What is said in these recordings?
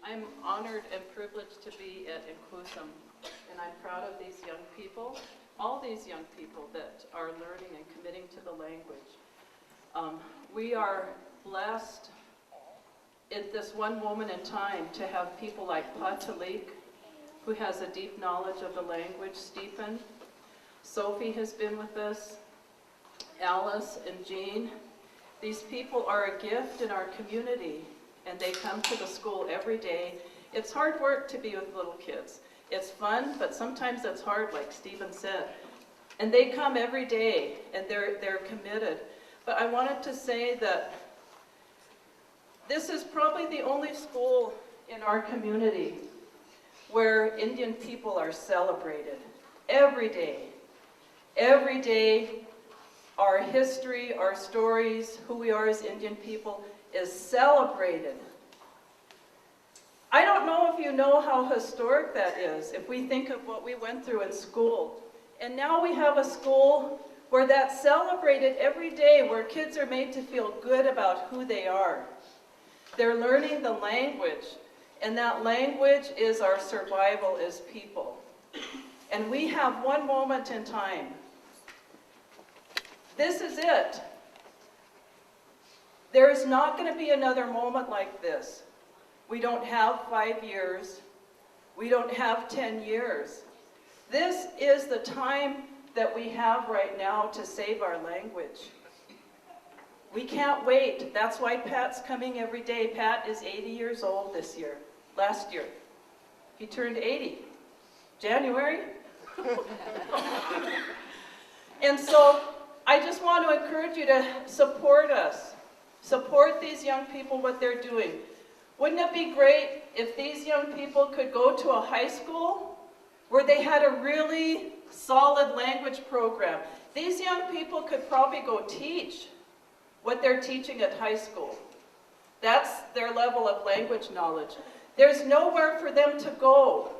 I'm honored and privileged to be at Nkwusm, and I'm proud of these young people, all these young people that are learning and committing to the language. We are blessed at this one moment in time to have people like Patalik, who has a deep knowledge of the language, Stephen. Sophie has been with us, Alice and Jean. These people are a gift in our community, and they come to the school every day. It's hard work to be with little kids. It's fun, but sometimes it's hard, like Stephen said. And they come every day, and they're committed. But I wanted to say that this is probably the only school in our community where Indian people are celebrated every day. Every day, our history, our stories, who we are as Indian people is celebrated. I don't know if you know how historic that is, if we think of what we went through in school. And now we have a school where that's celebrated every day, where kids are made to feel good about who they are. They're learning the language, and that language is our survival as people. And we have one moment in time. This is it. There is not going to be another moment like this. We don't have 5 years. We don't have 10 years. This is the time that we have right now to save our language. We can't wait. That's why Pat's coming every day. Pat is 80 years old this year. Last year. He turned 80. January. And so I just want to encourage you to support us. Support these young people, what they're doing. Wouldn't it be great if these young people could go to a high school where they had a really solid language program? These young people could probably go teach what they're teaching at high school. That's their level of language knowledge. There's nowhere for them to go.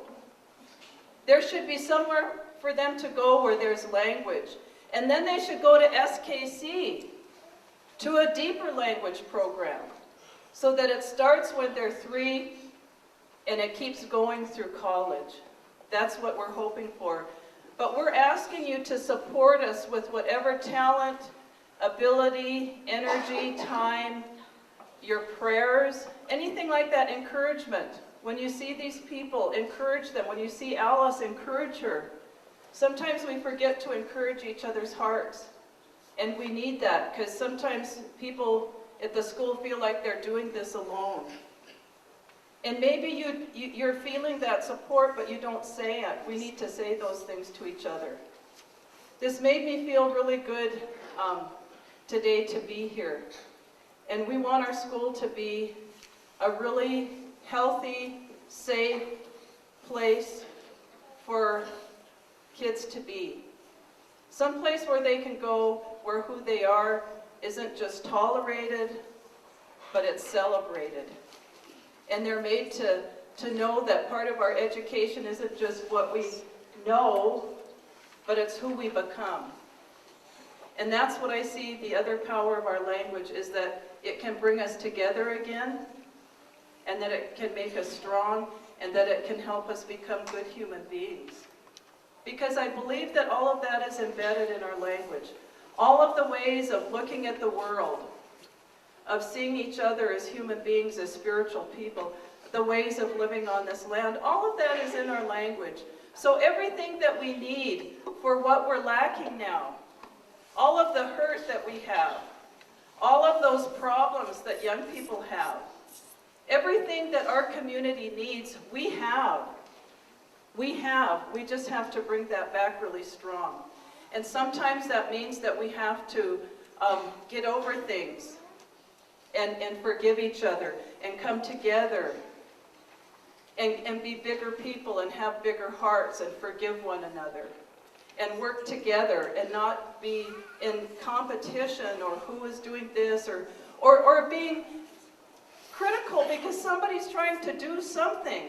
There should be somewhere for them to go where there's language. And then they should go to SKC, to a deeper language program, so that it starts when they're 3 and it keeps going through college. That's what we're hoping for. But we're asking you to support us with whatever talent, ability, energy, time, your prayers, anything like that, encouragement. When you see these people, encourage them. When you see Alice, encourage her. Sometimes we forget to encourage each other's hearts. And we need that, because sometimes people at the school feel like they're doing this alone. And maybe you're feeling that support, but you don't say it. We need to say those things to each other. This made me feel really good today to be here. And we want our school to be a really healthy, safe place for kids to be. Some place where they can go, where who they are isn't just tolerated, but it's celebrated. And they're made to know that part of our education isn't just what we know, but it's who we become. And that's what I see the other power of our language, is that it can bring us together again, and that it can make us strong, and that it can help us become good human beings. Because I believe that all of that is embedded in our language. All of the ways of looking at the world, of seeing each other as human beings, as spiritual people, the ways of living on this land, all of that is in our language. So everything that we need for what we're lacking now, all of the hurt that we have, all of those problems that young people have, everything that our community needs, we have. We just have to bring that back really strong. And sometimes that means that we have to get over things and forgive each other and come together and be bigger people and have bigger hearts and forgive one another and work together and not be in competition or who is doing this or being critical because somebody's trying to do something.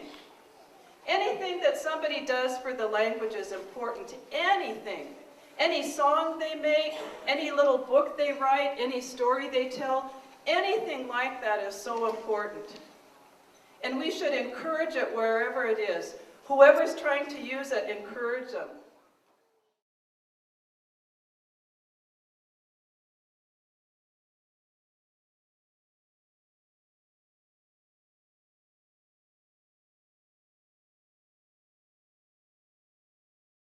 Anything that somebody does for the language is important. Anything. Any song they make, any little book they write, any story they tell, anything like that is so important. And we should encourage it wherever it is. Whoever's trying to use it, encourage them.